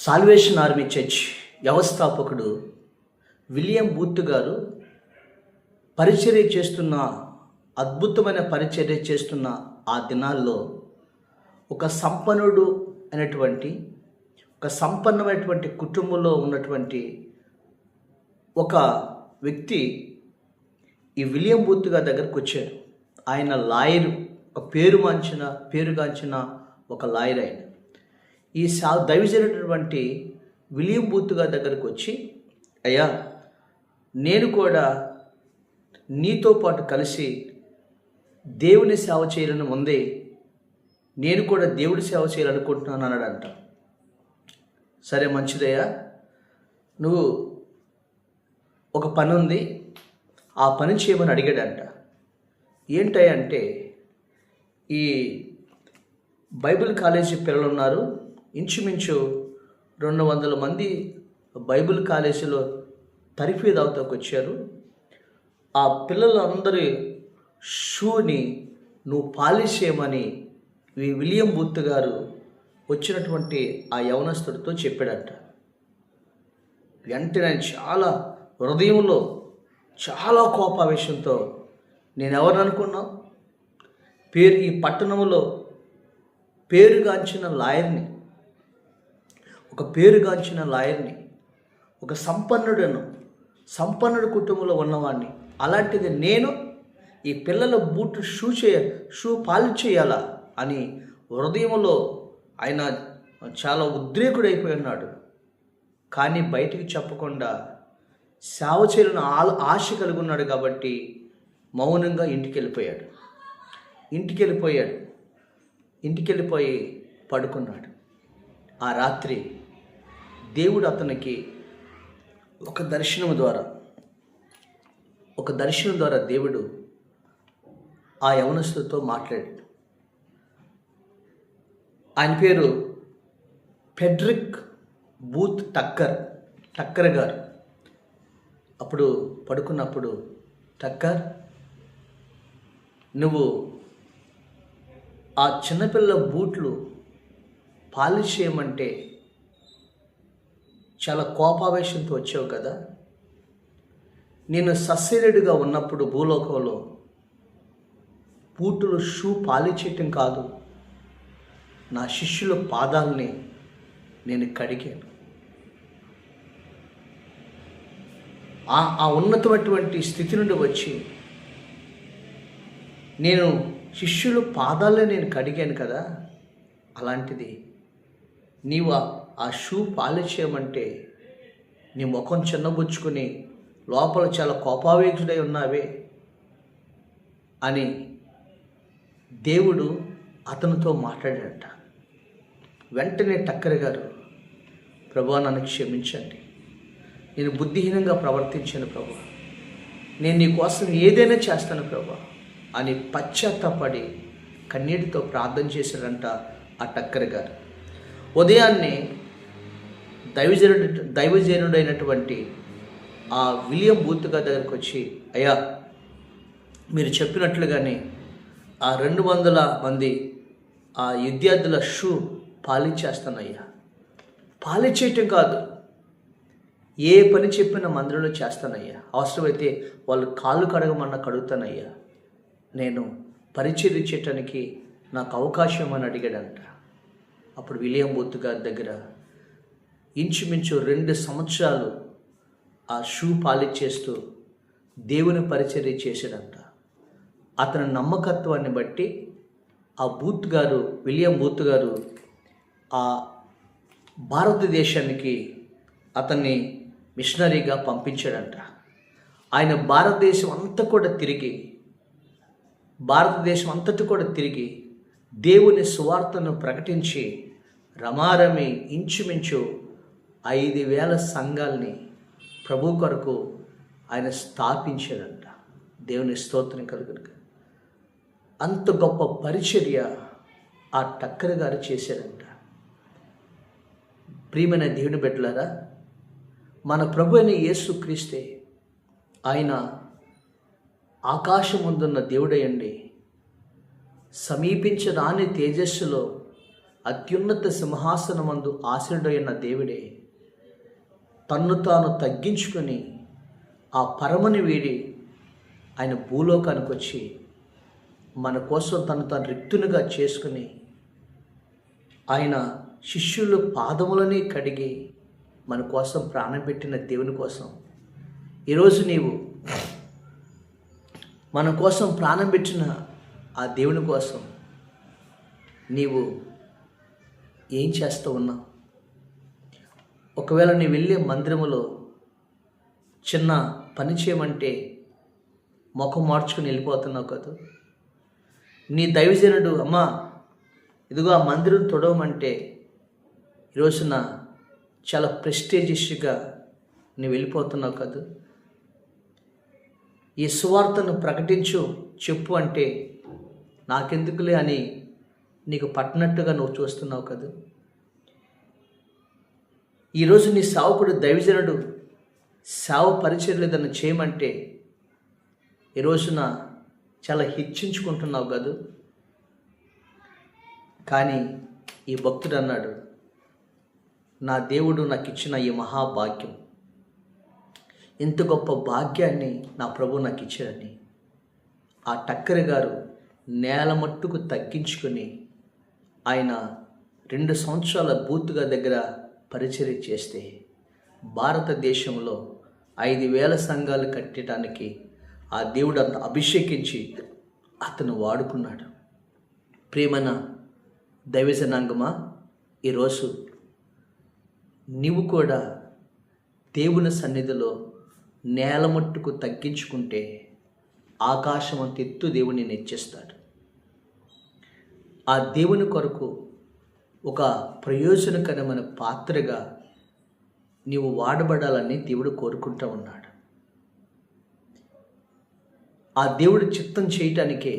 Salvation army church వ్యవస్థాపకుడు William booth గారు పరిచర్య చేస్తున్న అద్భుతమైన పరిచర్య చేస్తున్న ఆ దినాల్లో ఒక సంపన్నమైనటువంటి కుటుంబంలో ఉన్నటువంటి ఒక వ్యక్తి ఈ విలియం బూత్ గారి దగ్గరకు వచ్చాడు. ఆయన లాయరు, ఒక పేరుగాంచిన ఒక లాయర్. ఆయన ఈ దైవజనుడైనటువంటి విలియం బూత్ గారి దగ్గరకు వచ్చి, అయ్యా, నేను కూడా నీతో పాటు కలిసి దేవుని సేవ చేయాలని ఉంది, నేను కూడా దేవుడి సేవ చేయాలనుకుంటున్నాను అన్నాడంట. సరే, మంచిదయ్యా, నువ్వు ఒక పని ఉంది, ఆ పని చేయమని అడిగాడంట. ఏంటయ్యా అంటే, ఈ బైబిల్ కాలేజీ పిల్లలు ఉన్నారు, ఇంచుమించు 200 మంది బైబిల్ కాలేజీలో తరఫీదు అవుతాకు వచ్చారు. ఆ పిల్లలందరి షూని నువ్వు పాలిష్ చేయమని విలియం బూత్ గారు వచ్చినటువంటి ఆ యవనస్తుడితో చెప్పాడంట. వెంటనే చాలా హృదయంలో చాలా కోపావేశంతో, నేను ఎవరిని అనుకున్నావు, ఈ పట్టణంలో పేరుగాంచిన లాయర్ని, ఒక సంపన్నుడు కుటుంబంలో ఉన్నవాడిని, అలాంటిది నేను ఈ పిల్లల బూట్ షూ పాలిష్ చేయాలా అని హృదయంలో ఆయన చాలా ఉద్రేకుడైపోయి ఉన్నాడు. కానీ బయటికి చెప్పకుండా సేవ చేయాలని ఆశ కలిగి ఉన్నాడు కాబట్టి మౌనంగా ఇంటికి వెళ్ళిపోయి పడుకున్నాడు. ఆ రాత్రి దేవుడు అతనికి ఒక దర్శనం ద్వారా దేవుడు ఆ యవనస్తుడితో మాట్లాడాడు. ఆయన పేరు ఫెడ్రిక్ బూత్ టక్కర్ గారు. అప్పుడు పడుకున్నప్పుడు, టక్కర్, నువ్వు ఆ చిన్నపిల్లల బూట్లు పాలిష్ చేయమంటే చాలా కోపావేశంతో వచ్చావు కదా. నేను సస్యరుడిగా ఉన్నప్పుడు భూలోకంలో బూట్లు షూ పాలిష్ చేయటం కాదు, నా శిష్యుల పాదాలని నేను కడిగాను. ఆ ఉన్నతమైనటువంటి స్థితి నుండి వచ్చి నేను శిష్యుల పాదాలే నేను కడిగాను కదా, అలాంటిది నీవు ఆ షూ పాలిష్ చేయమంటే నీ ముఖం చిన్నబుచ్చుకుని లోపల చాలా కోపావేశుడై ఉన్నావే అని దేవుడు అతనితో మాట్లాడాడట. వెంటనే టక్కర్ గారు, ప్రభువా, నన్ను క్షమించండి, నేను బుద్ధిహీనంగా ప్రవర్తించాను ప్రభువా, నేను నీ కోసం ఏదైనా చేస్తాను ప్రభువా అని పశ్చాత్తాపడి కన్నీటితో ప్రార్థన చేశాడంట ఆ టక్కర్ గారు. ఉదయాన్నే దైవజనుడైనటువంటి ఆ విలియం బూత్ గారి దగ్గరికి వచ్చి, అయ్యా, మీరు చెప్పినట్లుగానే ఆ 200 మంది ఆ విద్యార్థుల షూ పాలిష్ చేస్తానయ్యా. పాలిష్ చేయటం కాదు, ఏ పని చెప్పిన మందిరంలో చేస్తానయ్యా, అవసరమైతే వాళ్ళు కాళ్ళు కడగమన్నా కడుగుతానయ్యా, నేను పరిచర్య చేయటానికి నాకు అవకాశం అని అడిగాడంట. అప్పుడు విలియం బూత్ గారి దగ్గర ఇంచుమించు 2 సంవత్సరాలు ఆ షూ పాలిష్ చేస్తూ దేవుని పరిచర్య చేశాడంట. అతని నమ్మకత్వాన్ని బట్టి విలియం బూత్ గారు ఆ భారతదేశానికి అతన్ని మిషనరీగా పంపించాడంట. ఆయన భారతదేశం అంతటి కూడా తిరిగి దేవుని సువార్తను ప్రకటించి రమారమి ఇంచుమించు 5,000 సంఘాలని ప్రభు కొరకు ఆయన స్థాపించాడంట. దేవుని స్తోత్రం కలుగును. అంత గొప్ప పరిచర్య ఆ టక్కర్ గారు చేశారంట. ప్రియమైన దేవుని బిడ్డలారా, మన ప్రభు అయిన యేసుక్రీస్తే ఆయన ఆకాశముందున్న దేవుడయండి, సమీపించరాని తేజస్సులో అత్యున్నత సింహాసనమందు ఆసీనుడైన దేవుడే తన్ను తాను తగ్గించుకొని ఆ పరమని వీడి ఆయన భూలోకానికి వచ్చి మన కోసం తను తాను రిక్తునిగా చేసుకుని ఆయన శిష్యుల పాదములని కడిగి మన కోసం ప్రాణం పెట్టిన దేవుని కోసం ఈరోజు నీవు మన కోసం ప్రాణం పెట్టిన ఆ దేవుని కోసం నీవు ఏం చేస్తూ ఉన్నావు? ఒకవేళ నీవు వెళ్ళే మందిరములో చిన్న పని చేయమంటే ముఖం మార్చుకుని వెళ్ళిపోతున్నావు కదా. నీ దైవజనుడు అమ్మా ఇదిగో ఆ మందిరం తొడవమంటే ఈరోజున చాలా ప్రెస్టేజియస్గా నువ్వు వెళ్ళిపోతున్నావు కదా. ఈ సువార్తను ప్రకటించు చెప్పు అంటే నాకెందుకులే అని నీకు పట్టినట్టుగా నువ్వు చూస్తున్నావు కదా. ఈరోజు నీ సేవకుడు దైవజనుడు సేవ పరిచర్లు ఏదన్నా చేయమంటే ఈ రోజున చాలా హెచ్చించుకుంటున్నావు కదా. కానీ ఈ భక్తుడు అన్నాడు, నా దేవుడు నాకు ఇచ్చిన ఈ మహాభాగ్యం, ఇంత గొప్ప భాగ్యాన్ని నా ప్రభు నాకు ఇచ్చాడని ఆ టక్కరి గారు నేల మట్టుకు తగ్గించుకొని ఆయన 2 సంవత్సరాల బూత్గా దగ్గర పరిచర్య చేస్తే భారతదేశంలో 5,000 సంఘాలు కట్టడానికి ఆ దేవుడు అంత అభిషేకించి అతను వాడుకున్నాడు. ప్రేమన దైవజనాంగమా, ఈరోజు నీవు కూడా దేవుని సన్నిధిలో నేల మట్టుకు తగ్గించుకుంటే ఆకాశం అంత ఎత్తు దేవుని నెచ్చేస్తాడు. ఆ దేవుని కొరకు ఒక ప్రయోజనకరమైన పాత్రగా నీవు వాడబడాలని దేవుడు కోరుకుంటూ ఉన్నాడు. ఆ దేవుడు చిత్తం చేయటానికే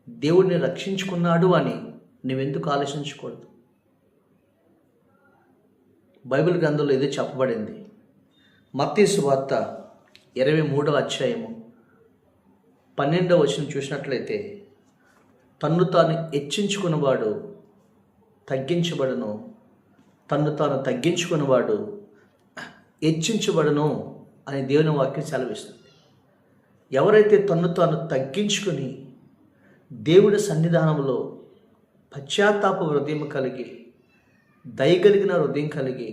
దేవుడిని రక్షించుకున్నాడు అని నువ్వెందుకు ఆలోచించకూడదు? బైబిల్ గ్రంథంలో ఏదో చెప్పబడింది. మత్తయి సువార్త 23వ అధ్యాయము 12వ వచనం చూసినట్లయితే, తన్ను తాను హెచ్చించుకున్నవాడు తగ్గించబడను, తన్ను తాను తగ్గించుకున్నవాడు హెచ్చించబడను అని దేవుని వాక్యం సెలవిస్తుంది. ఎవరైతే తన్ను తాను తగ్గించుకొని దేవుడి సన్నిధానంలో పశ్చాత్తాప హృదయం కలిగి దయగలిగిన హృదయం కలిగి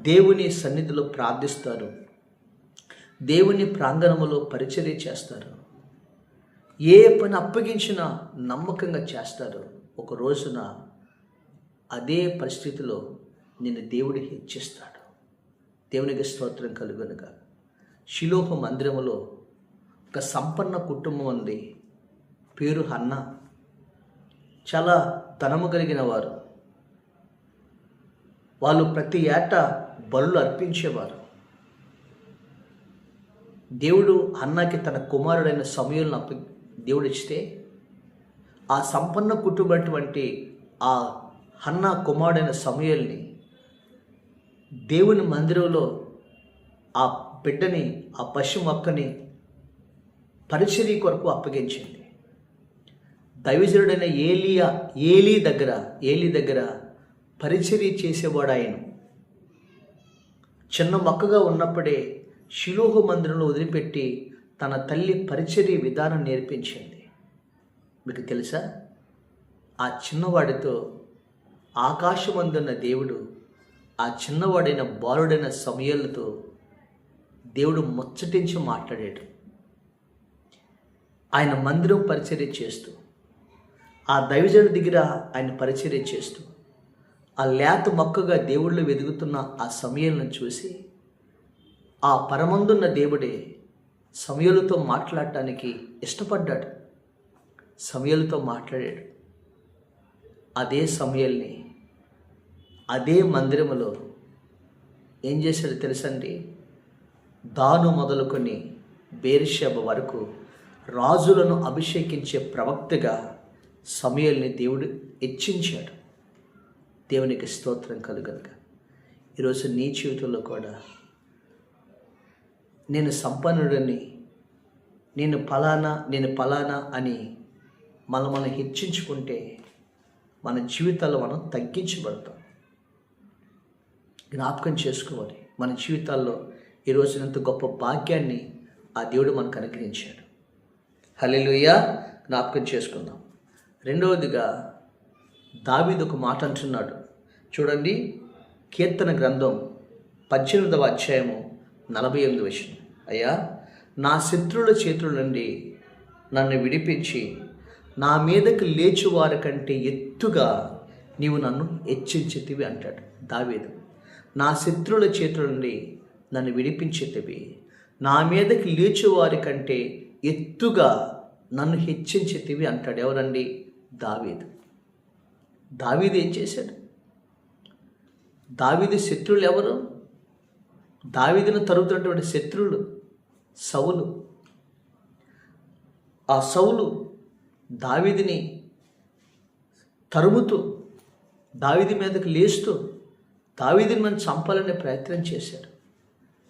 దేవుని సన్నిధిలో ప్రార్థిస్తారు, దేవుని ప్రాంగణములో పరిచర్య చేస్తారు, ఏ పని అప్పగించినా నమ్మకంగా చేస్తారు, ఒక రోజున అదే పరిస్థితిలో నిన్ను దేవుడు హెచ్చిస్తాడు. దేవునికి స్తోత్రం కలుగునుగా. షిలోహు మందిరములో ఒక సంపన్న కుటుంబం ఉంది, పేరు హన్నా. చాలా ధనము కలిగిన వారు. వాళ్ళు ప్రతి ఏటా బలులు అర్పించేవారు. దేవుడు హన్నాకి తన కుమారుడైన సమూయేలును దేవుడు ఇస్తే ఆ సంపన్న కుటుంబటువంటి ఆ హన్నా కుమారుడైన సమూయేలుని దేవుని మందిరంలో ఆ బిడ్డని, ఆ పశు మొక్కని పరిచర్య కొరకు అప్పగించింది. దైవజనుడైన ఏలీ దగ్గర పరిచర్య చేసేవాడు ఆయన. చిన్న మొక్కగా ఉన్నప్పుడే షిలోహు మందిరంలో వదిలిపెట్టి తన తల్లి పరిచర్య విధానం నేర్పించింది. మీకు తెలుసా, ఆ చిన్నవాడితో ఆకాశమందున్న దేవుడు ఆ చిన్నవాడైన బాలుడైన సమూయేలుతో దేవుడు ముచ్చటించి మాట్లాడాడు. ఆయన మందిరం పరిచర్య చేస్తూ, ఆ దైవజనుడి దగ్గర ఆయన పరిచర్య చేస్తూ, ఆ లేత మొక్కగా దేవుళ్ళు వెదుగుతున్న ఆ సమూయేలును చూసి ఆ పరమందున్న దేవుడే సమూయేలుతో మాట్లాడటానికి ఇష్టపడ్డాడు. సమూయేలుతో మాట్లాడాడు. అదే సమూయేలుని అదే మందిరములో ఏం చేశాడు తెలుసండి? దాను మొదలుకొని బేర్షెబ వరకు రాజులను అభిషేకించే ప్రవక్తగా సమూయేలుని దేవుడు హెచ్చించాడు. దేవునికి స్తోత్రం కలుగునుగా. ఈరోజు నీ జీవితంలో కూడా నేను సంపన్నుడని, నేను ఫలానా అని మనం హెచ్చించుకుంటే మన జీవితాల్లో మనం తగ్గించబడతాం. జ్ఞాపకం చేసుకోవాలి, మన జీవితాల్లో ఈరోజు ఎంత గొప్ప భాగ్యాన్ని ఆ దేవుడు మనకు అనుగ్రహించాడు. హల్లెలూయా. జ్ఞాపకం చేసుకుందాం. రెండవదిగా దావీదు ఒక మాట అంటున్నాడు. చూడండి, కీర్తన గ్రంథం 18వ అధ్యాయము 48వ వచనం. అయ్యా, నా శత్రువుల చేతుల నుండి నన్ను విడిపించి నా మీదకి లేచువారి కంటే ఎత్తుగా నీవు నన్ను హెచ్చించితివి అంటాడు దావీదు. నా శత్రువుల చేతుల నుండి నన్ను విడిపించితివి, నా మీదకి లేచువారి కంటే ఎత్తుగా నన్ను హెచ్చించితివి అంటాడు. ఎవరండి? దావీదు. దావీదు ఏం చేశాడు? దావీదు శత్రువులు ఎవరు? దావీదును తరుగుతున్నటువంటి శత్రువులు సౌలు. ఆ సౌలు దావీదుని తరుముతూ, దావీదు మీదకి లేస్తూ దావీదుని మనం చంపాలనే ప్రయత్నం చేశాడు.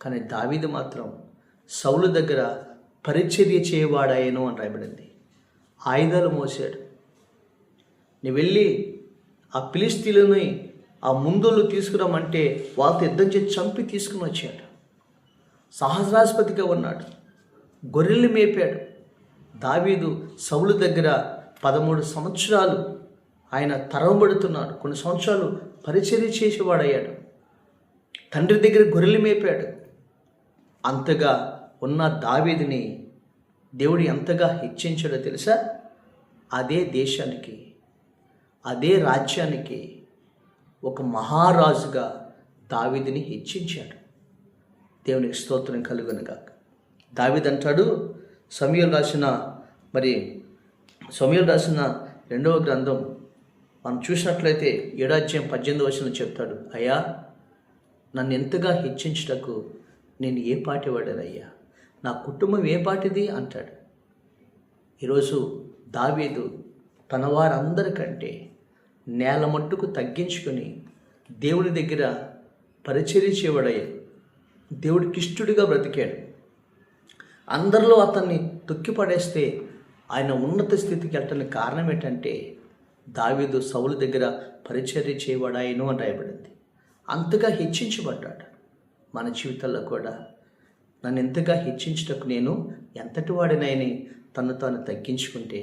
కానీ దావీదు మాత్రం సౌలు దగ్గర పరిచర్య చేయవాడాయను అని రాయబడింది. ఆయుధాలు మోసాడు. నువ్వు వెళ్ళి ఆ ఫిలిష్తీయులని ఆ ముందోళ్ళు తీసుకురామంటే వాళ్ళతో యుద్ధం చేసి చంపి తీసుకుని వచ్చాడు. సహస్రాధిపతిగా ఉన్నాడు. గొర్రెలు మేపాడు. దావీదు సౌలు దగ్గర 13 సంవత్సరాలు ఆయన తరవబడుతున్నాడు. కొన్ని సంవత్సరాలు పరిచర్య చేసేవాడయ్యాడు. తండ్రి దగ్గర గొర్రెలు మేపాడు. అంతగా ఉన్న దావీదుని దేవుడు ఎంతగా హెచ్చించాడో తెలుసా? అదే దేశానికి, అదే రాజ్యానికి ఒక మహారాజుగా దావీదుని హెచ్చించాడు. దేవునికి స్తోత్రం కలుగునుగాక. దావీదు అంటాడు, సమూయేలు రాసిన 2వ గ్రంథం మనం చూసినట్లయితే 7వ అధ్యాయం 18వ వచనం చెప్తాడు. అయ్యా, నన్ను ఎంతగా హెచ్చించుటకు నేను ఏ పాటి వాడనయ్యా, నా కుటుంబం ఏ పాటిది అంటాడు. ఈరోజు దావీదు తన వారందరికంటే నేల మట్టుకు తగ్గించుకొని దేవుడి దగ్గర పరిచర్య చేయబడయ్యాడు. దేవుడికి ఇష్టడుగా బ్రతికాడు. అందరిలో అతన్ని తొక్కిపడేస్తే ఆయన ఉన్నత స్థితికి వెళ్ళటానికి కారణం ఏంటంటే దావీదు సౌలు దగ్గర పరిచర్య చేయబడాయను అని రాయబడింది. అంతగా హెచ్చించబడ్డాడు. మన జీవితాల్లో కూడా నన్ను ఎంతగా హెచ్చించుటకు నేను ఎంతటి వాడినైనా తను తాను తగ్గించుకుంటే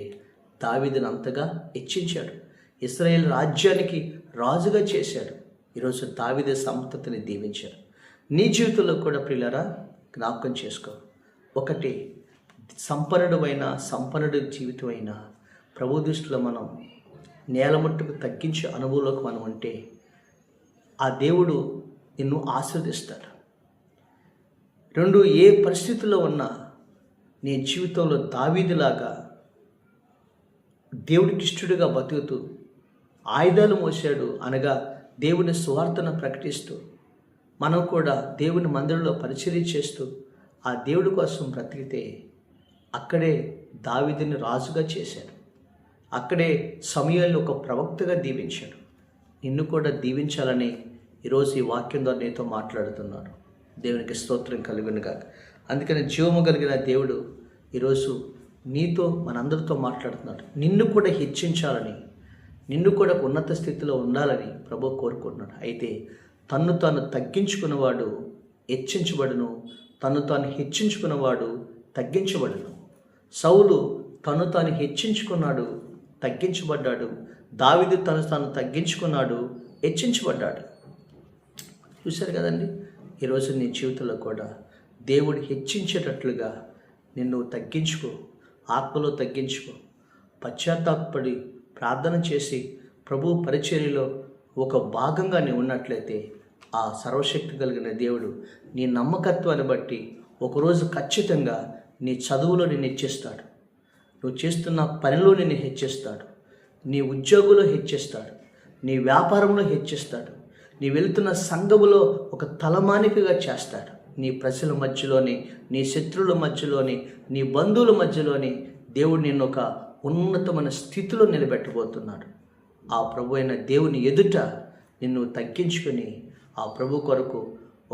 దావీదును అంతగా హెచ్చించాడు. ఇశ్రాయేల్ రాజ్యానికి రాజుగా చేశాడు. ఈరోజు దావీదు సంతతిని దీవించాడు. నీ జీవితంలో కూడా ప్రియులారా జ్ఞాపకం చేసుకో. ఒకటి, సంపన్నుడి జీవితం అయినా ప్రభు దృష్టిలో మనం నేలమట్టుకు తగ్గించే అనుభవంలోకి మనం ఉంటే ఆ దేవుడు నిన్ను ఆశీర్వదిస్తాడు. 2, ఏ పరిస్థితుల్లో ఉన్నా నీ జీవితంలో దావీదులాగా దేవుడికి ఇష్టడుగా బతుకుతూ ఆయుధాలు మోసాడు అనగా దేవుని సువార్తను ప్రకటిస్తూ మనం కూడా దేవుని మందిరంలో పరిచర్య చేస్తూ ఆ దేవుడి కోసం బ్రతికితే అక్కడే దావీదుని రాజుగా చేశాడు. అక్కడే సమూయేలుని ఒక ప్రవక్తగా దీవించాడు. నిన్ను కూడా దీవించాలని ఈరోజు ఈ వాక్యం ద్వారా నీతో మాట్లాడుతున్నాడు. దేవునికి స్తోత్రం కలుగునుగాక. అందుకని జీవము కలిగిన దేవుడు ఈరోజు నీతో మనందరితో మాట్లాడుతున్నాడు. నిన్ను కూడా హెచ్చించాలని, నిన్ను కూడా ఉన్నత స్థితిలో ఉండాలని ప్రభు కోరుకుంటున్నాడు. అయితే తన్ను తాను తగ్గించుకున్నవాడు హెచ్చించబడును, తన్ను తాను హెచ్చించుకున్నవాడు తగ్గించబడును. సౌలు తను తాను హెచ్చించుకున్నాడు, తగ్గించబడ్డాడు. దావీదు తను తాను తగ్గించుకున్నాడు, హెచ్చించబడ్డాడు. చూశారు కదండి. ఈరోజు నీ జీవితంలో కూడా దేవుడు హెచ్చించేటట్లుగా నిన్ను తగ్గించుకో, ఆత్మలో తగ్గించుకో. పశ్చాత్తాపడి ప్రార్థన చేసి ప్రభు పరిచర్యలో ఒక భాగంగా నీవు ఉన్నట్లయితే ఆ సర్వశక్తి కలిగిన దేవుడు నీ నమ్మకత్వాన్ని బట్టి ఒకరోజు ఖచ్చితంగా నీ చదువులో నిన్ను హెచ్చిస్తాడు, నువ్వు చేస్తున్న పనిలో నిన్ను హెచ్చిస్తాడు, నీ ఉద్యోగంలో హెచ్చిస్తాడు, నీ వ్యాపారంలో హెచ్చిస్తాడు, నీ వెళుతున్న సంఘములో ఒక తలమానికగా చేస్తాడు. నీ ప్రజల మధ్యలోని, నీ శత్రువుల మధ్యలోని, నీ బంధువుల మధ్యలోని దేవుడు నిన్ను ఒక ఉన్నతమైన స్థితిలో నిలబెట్టబోతున్నాడు. ఆ ప్రభు అయిన దేవుని ఎదుట నిన్ను తగ్గించుకొని ఆ ప్రభు కొరకు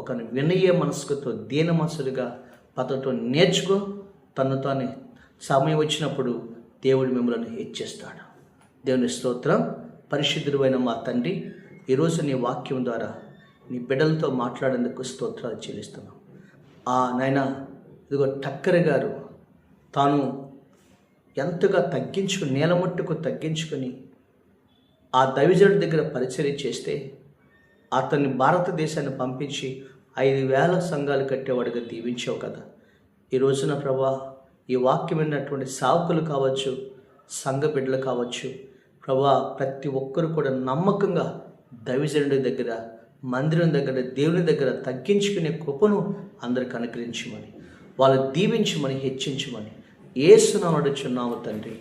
ఒక వినయ మనసుతో దీన మనసులుగా పతతో నేర్చుకో. తను తాను సమయం వచ్చినప్పుడు దేవుడు మిమ్మల్ని హెచ్చిస్తాడు. దేవుని స్తోత్రం. పరిశుద్ధుడైన మా తండ్రి, ఈరోజు నీ వాక్యం ద్వారా నీ బిడ్డలతో మాట్లాడేందుకు స్తోత్రాలు చెల్లిస్తున్నాం. నాయన ఇదిగో టక్కరి గారు తాను ఎంతగా తగ్గించుకుని నేలమట్టుకు తగ్గించుకొని ఆ దైవజనుడి దగ్గర పరిచర్య చేస్తే అతన్ని భారతదేశాన్ని పంపించి 5,000 సంఘాలు కట్టేవాడిగా దీవించావు కదా. ఈ రోజున ప్రభా, ఈ వాక్యం విన్నటువంటి సేవకులు కావచ్చు, సంఘ బిడ్డలు కావచ్చు ప్రభా, ప్రతి ఒక్కరు కూడా నమ్మకంగా దైవజనుడి దగ్గర, మందిరం దగ్గర, దేవుని దగ్గర తగ్గించుకునే కృపను అందరికి అనుగ్రహించమని, వాళ్ళు దీవించమని, హెచ్చించమని యేసు నామమున అడుగుచున్నాము తండ్రి.